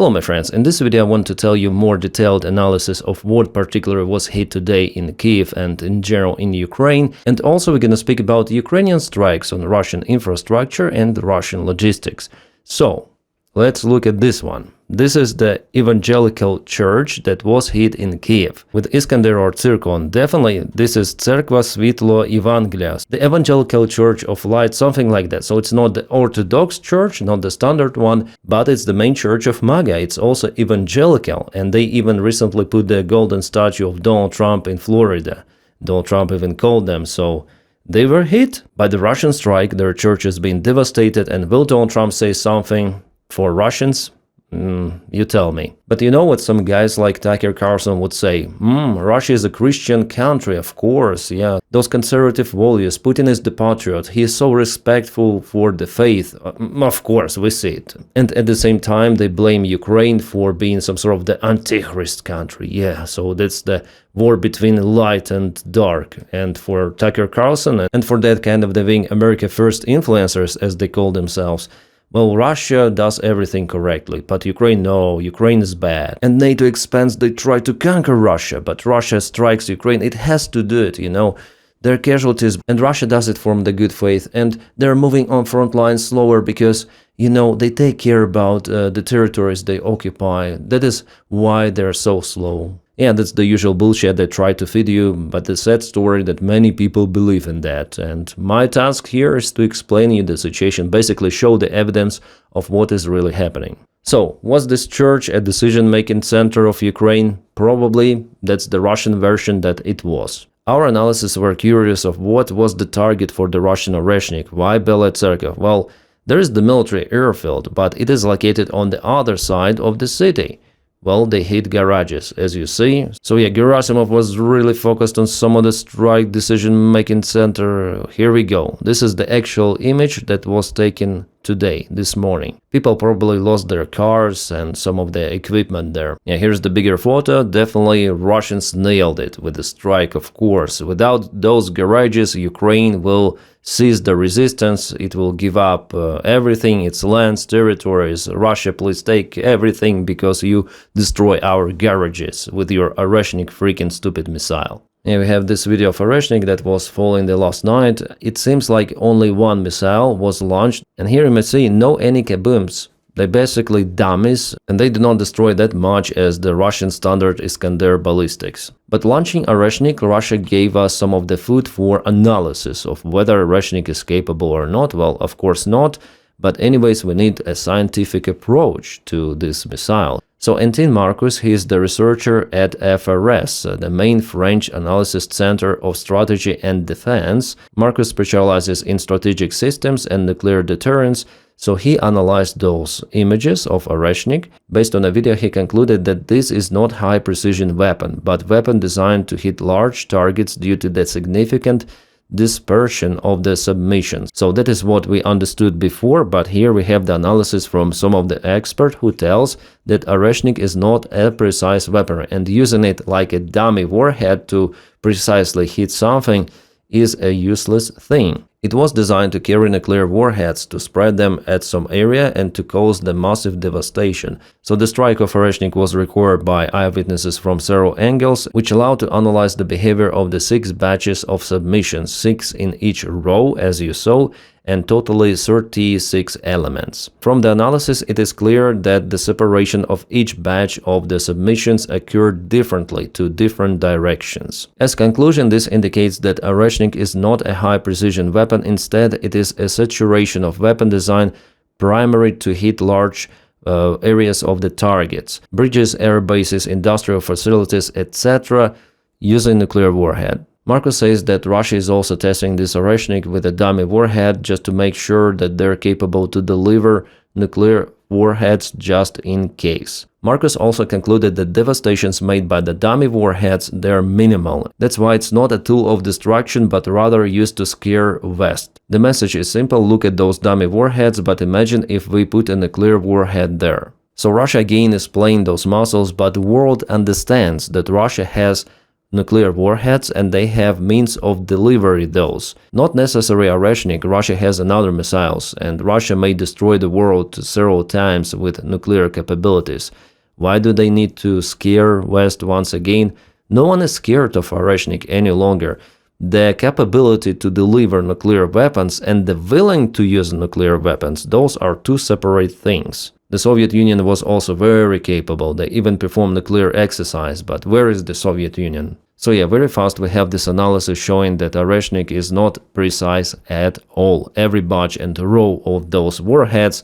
Hello my friends, in this video I want to tell you more detailed analysis of what particularly was hit today in Kiev and in general in Ukraine, and also we're gonna speak about Ukrainian strikes on Russian infrastructure and Russian logistics. So, let's look at this one. This is the evangelical church that was hit in Kiev with Iskander or Zircon. Definitely, this is Cerkva Svitlo Evangelia, the evangelical church of light, something like that. So it's not the Orthodox church, not the standard one, but it's the main church of MAGA. It's also evangelical, and they even recently put the golden statue of Donald Trump in Florida. Donald Trump even called them, so they were hit by the Russian strike. Their church has been devastated, and will Donald Trump say something for Russians? You tell me. But you know what some guys like Tucker Carlson would say? Russia is a Christian country, of course, yeah. Those conservative values, Putin is the patriot, he is so respectful for the faith. Of course, we see it. And at the same time, they blame Ukraine for being some sort of the antichrist country. Yeah, so that's the war between light and dark. And for Tucker Carlson and for that kind of the being America First influencers, as they call themselves, well, Russia does everything correctly, but Ukraine, no, Ukraine is bad. And NATO expands, they try to conquer Russia, but Russia strikes Ukraine, it has to do it, you know. There are casualties, and Russia does it from the good faith, and they're moving on front lines slower because, you know, they take care about the territories they occupy. That is why they're so slow. Yeah, that's the usual bullshit they try to feed you, but the sad story that many people believe in that. And my task here is to explain you the situation, basically show the evidence of what is really happening. So, was this church a decision-making center of Ukraine? Probably. That's the Russian version that it was. Our analysis were curious of what was the target for the Russian Oreshnik. Why Bela Tserkov? Well, there is the military airfield, but it is located on the other side of the city. Well, they hit garages, as you see. So yeah, Gerasimov was really focused on some of the strike decision-making center. Here we go. This is the actual image that was taken today, this morning. People probably lost their cars and some of the equipment there. Yeah, here's the bigger photo. Definitely Russians nailed it with the strike, of course. Without those garages, Ukraine will seize the resistance. It will give up everything, its lands, territories. Russia, please take everything because you destroy our garages with your Oreshnik freaking stupid missile. Here we have this video of Oreshnik that was falling the last night. It seems like only one missile was launched, and here you may see no any kabooms. They basically dummies, and they do not destroy that much as the Russian standard Iskander ballistics. But launching Oreshnik, Russia gave us some of the food for analysis of whether Oreshnik is capable or not. Well, of course not, but anyways we need a scientific approach to this missile. So Antin Marcus, he is the researcher at FRS, the main French analysis center of strategy and defense. Marcus specializes in strategic systems and nuclear deterrence, so he analyzed those images of Oreshnik. Based on a video, he concluded that this is not high-precision weapon, but weapon designed to hit large targets due to the significant dispersion of the submissions. So that is what we understood before, but here we have the analysis from some of the expert who tells that Oreshnik is not a precise weapon, and using it like a dummy warhead to precisely hit something is a useless thing. It was designed to carry nuclear warheads, to spread them at some area and to cause the massive devastation. So the strike of Oreshnik was recorded by eyewitnesses from several angles, which allowed to analyze the behavior of the 6 batches of submissions, 6 in each row, as you saw, and totally 36 elements. From the analysis, it is clear that the separation of each batch of the submissions occurred differently to different directions. As conclusion, this indicates that Oreshnik is not a high-precision weapon. Instead, it is a saturation of weapon design primarily to hit large areas of the targets, bridges, air bases, industrial facilities, etc., using nuclear warhead. Marcus says that Russia is also testing this Oreshnik with a dummy warhead just to make sure that they're capable to deliver nuclear warheads just in case. Marcus also concluded that devastations made by the dummy warheads, they're minimal. That's why it's not a tool of destruction, but rather used to scare West. The message is simple: look at those dummy warheads, but imagine if we put a nuclear warhead there. So Russia again is playing those muscles, but the world understands that Russia has nuclear warheads, and they have means of delivery those. Not necessarily Oreshnik, Russia has another missiles, and Russia may destroy the world several times with nuclear capabilities. Why do they need to scare West once again? No one is scared of Oreshnik any longer. The capability to deliver nuclear weapons and the willing to use nuclear weapons, those are two separate things. The Soviet Union was also very capable. They even performed nuclear exercise, but where is the Soviet Union? So yeah, very fast we have this analysis showing that Oreshnik is not precise at all. Every batch and row of those warheads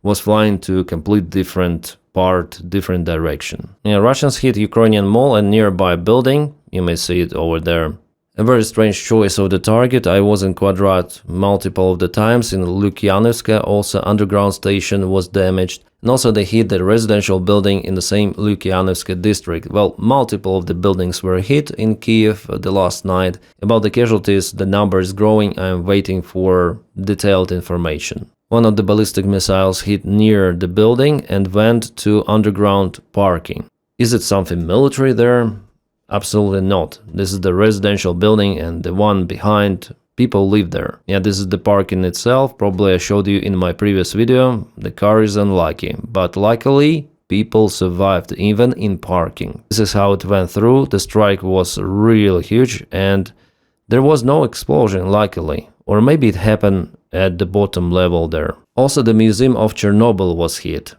was flying to a complete different different direction. Yeah, Russians hit Ukrainian mall and nearby building. You may see it over there. A very strange choice of the target. I was in Kvadrat multiple of the times. In Lukyanovska also underground station was damaged. And also they hit the residential building in the same Lukyanovska district. Well, multiple of the buildings were hit in Kiev the last night. About the casualties, the number is growing. I am waiting for detailed information. One of the ballistic missiles hit near the building and went to underground parking. Is it something military there? Absolutely not. This is the residential building and the one behind, people live there. Yeah, this is the parking itself. Probably I showed you in my previous video. The car is unlucky, but luckily people survived even in parking. This is how it went through. The strike was really huge and there was no explosion, luckily. Or maybe it happened at the bottom level there. Also, the Museum of Chernobyl was hit.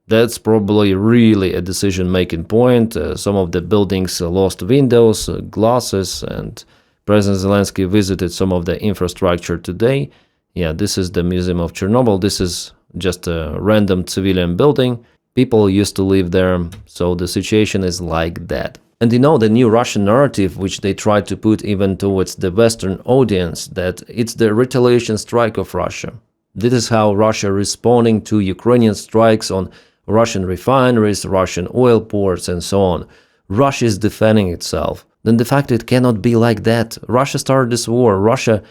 That's probably really a decision-making point. Some of the buildings lost windows, glasses, and President Zelensky visited some of the infrastructure today. Yeah, this is the Museum of Chernobyl. This is just a random civilian building. People used to live there, so the situation is like that. And you know, the new Russian narrative, which they try to put even towards the Western audience, that it's the retaliation strike of Russia. This is how Russia responding to Ukrainian strikes on Russian refineries, Russian oil ports, and so on. Russia is defending itself. Then the fact it cannot be like that. Russia started this war. Russia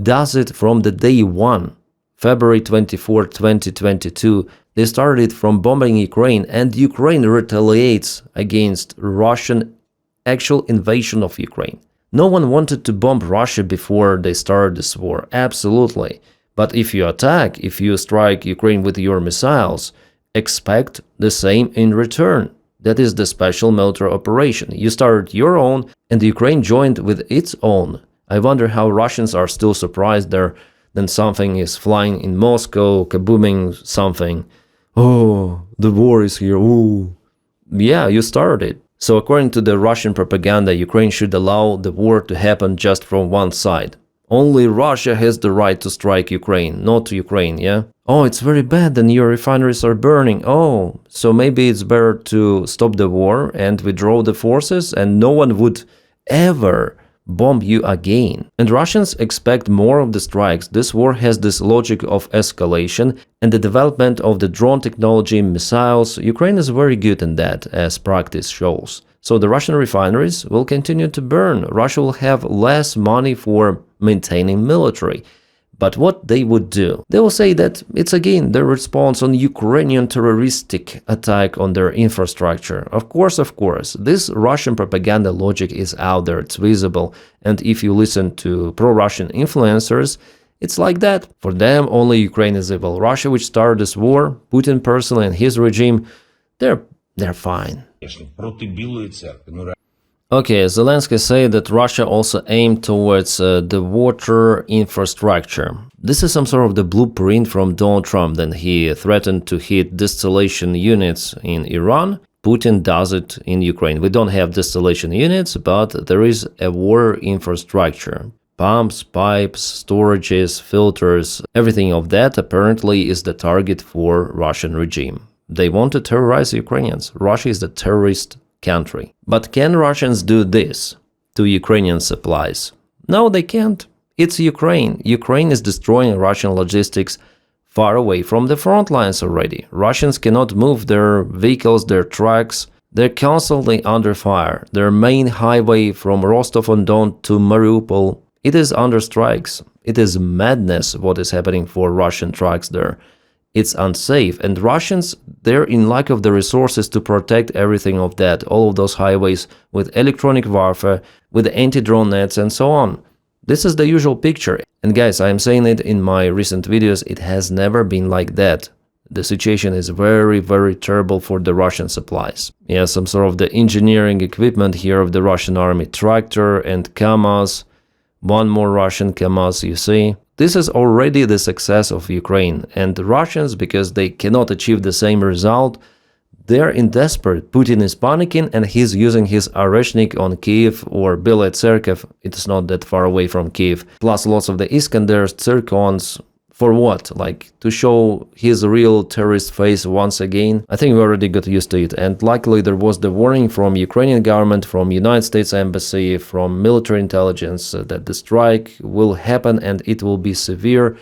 does it from the day one. February 24, 2022. They started from bombing Ukraine, and Ukraine retaliates against Russian actual invasion of Ukraine. No one wanted to bomb Russia before they started this war, absolutely. But if you attack, if you strike Ukraine with your missiles, expect the same in return. That is the special military operation. You started your own, and Ukraine joined with its own. I wonder how Russians are still surprised there. Then something is flying in Moscow, kabooming something. Oh, the war is here. Ooh. Yeah, you started it. So according to the Russian propaganda, Ukraine should allow the war to happen just from one side. Only Russia has the right to strike Ukraine, not Ukraine, yeah? Oh, it's very bad, then your refineries are burning. Oh, so maybe it's better to stop the war and withdraw the forces and no one would ever bomb you again. And Russians expect more of the strikes. This war has this logic of escalation and the development of the drone technology, missiles. Ukraine is very good in that, as practice shows. So the Russian refineries will continue to burn. Russia will have less money for maintaining military. But what they would do? They will say that it's again their response on Ukrainian terroristic attack on their infrastructure. Of course, this Russian propaganda logic is out there, it's visible. And if you listen to pro-Russian influencers, it's like that. For them, only Ukraine is evil. Russia, which started this war, Putin personally and his regime, they're fine. Okay, Zelensky said that Russia also aimed towards the water infrastructure. This is some sort of the blueprint from Donald Trump. Then he threatened to hit distillation units in Iran. Putin does it in Ukraine. We don't have distillation units, but there is a water infrastructure. Pumps, pipes, storages, filters, everything of that apparently is the target for Russian regime. They want to terrorize Ukrainians. Russia is the terrorist country. But can Russians do this to Ukrainian supplies? No, they can't. It's Ukraine. Ukraine is destroying Russian logistics far away from the front lines already. Russians cannot move their vehicles, their trucks. They're constantly under fire. Their main highway from Rostov-on-Don to Mariupol, it is under strikes. It is madness what is happening for Russian trucks there. it's unsafe, and Russians, they're in lack of the resources to protect everything of that, all of those highways with electronic warfare, with anti-drone nets and so on. This is the usual picture. And guys, I am saying it in my recent videos, it has never been like that. The situation is very, very terrible for the Russian supplies. Yeah, some sort of the engineering equipment here of the Russian army, tractor and KAMAZ, one more Russian KAMAZ, you see. This is already the success of Ukraine, and the Russians, because they cannot achieve the same result, they're in desperate. Putin is panicking and he's using his Oreshnik on Kiev or Belaya Tserkev, it's not that far away from Kiev, plus lots of the Iskanders, Zircons. For what? Like, to show his real terrorist face once again? I think we already got used to it, and luckily there was the warning from Ukrainian government, from United States Embassy, from military intelligence that the strike will happen and it will be severe.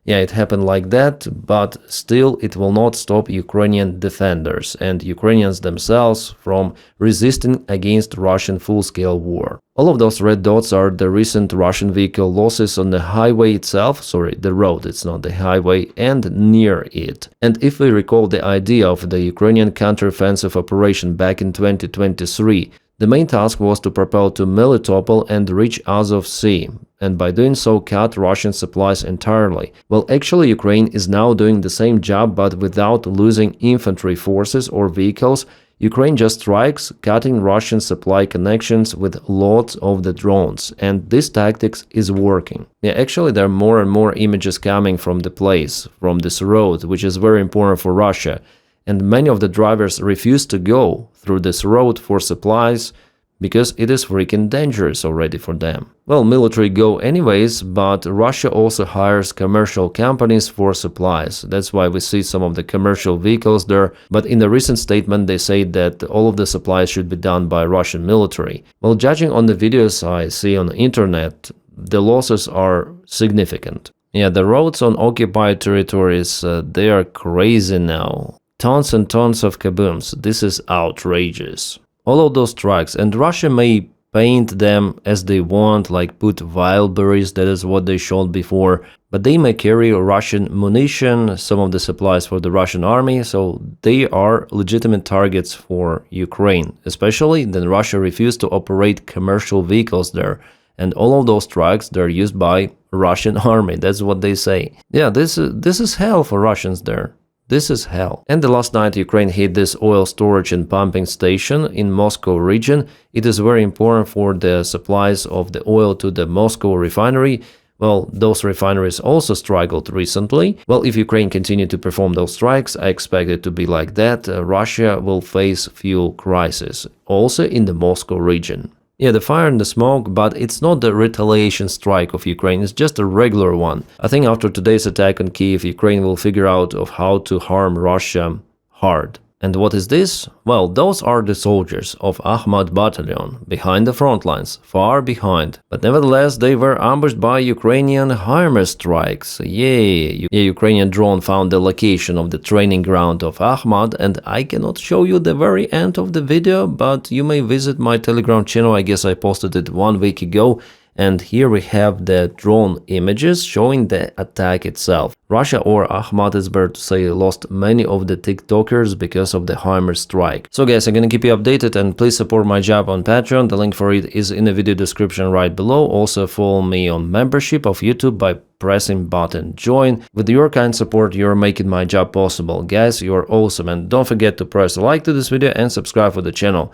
Yeah, it happened like that, but still it will not stop Ukrainian defenders and Ukrainians themselves from resisting against Russian full-scale war. All of those red dots are the recent Russian vehicle losses on the highway itself, sorry, the road, it's not the highway, and near it. And if we recall the idea of the Ukrainian counteroffensive operation back in 2023, the main task was to propel to Melitopol and reach Azov Sea, and by doing so cut Russian supplies entirely. Well, actually Ukraine is now doing the same job, but without losing infantry forces or vehicles. Ukraine just strikes, cutting Russian supply connections with lots of the drones, and this tactics is working. Yeah, actually there are more and more images coming from the place, from this road, which is very important for Russia. And many of the drivers refuse to go through this road for supplies because it is freaking dangerous already for them. Well, military go anyways, but Russia also hires commercial companies for supplies. That's why we see some of the commercial vehicles there, but in the recent statement they say that all of the supplies should be done by Russian military. Well, judging on the videos I see on the internet, the losses are significant. Yeah, the roads on occupied territories, they are crazy now. Tons and tons of kabooms. This is outrageous. All of those trucks, and Russia may paint them as they want, like put wild berries, that is what they showed before, but they may carry Russian munition, some of the supplies for the Russian army, so they are legitimate targets for Ukraine, especially then Russia refused to operate commercial vehicles there, and all of those trucks, they're used by Russian army, that's what they say. Yeah, this is hell for Russians there. This is hell. And the last night Ukraine hit this oil storage and pumping station in Moscow region. It is very important for the supplies of the oil to the Moscow refinery. Well, those refineries also struggled recently. Well, if Ukraine continue to perform those strikes, I expect it to be like that. Russia will face fuel crisis, also in the Moscow region. Yeah, the fire and the smoke, but it's not the retaliation strike of Ukraine, it's just a regular one. I think after today's attack on Kiev, Ukraine will figure out of how to harm Russia hard. And what is this? Well, those are the soldiers of Ahmad battalion, behind the front lines, far behind. But nevertheless, they were ambushed by Ukrainian HIMARS strikes. Yay! A Ukrainian drone found the location of the training ground of Ahmad, and I cannot show you the very end of the video, but you may visit my Telegram channel, I guess I posted it 1 week ago. And here we have the drone images showing the attack itself. Russia, or Ahmad is better to say, lost many of the TikTokers because of the HIMARS strike. So guys, I'm gonna keep you updated, and please support my job on Patreon. The link for it is in the video description right below. Also follow me on membership of YouTube by pressing button join. With your kind support, you're making my job possible. Guys, you're awesome, and don't forget to press a like to this video and subscribe for the channel.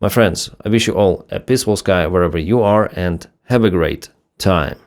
My friends, I wish you all a peaceful sky wherever you are, and have a great time.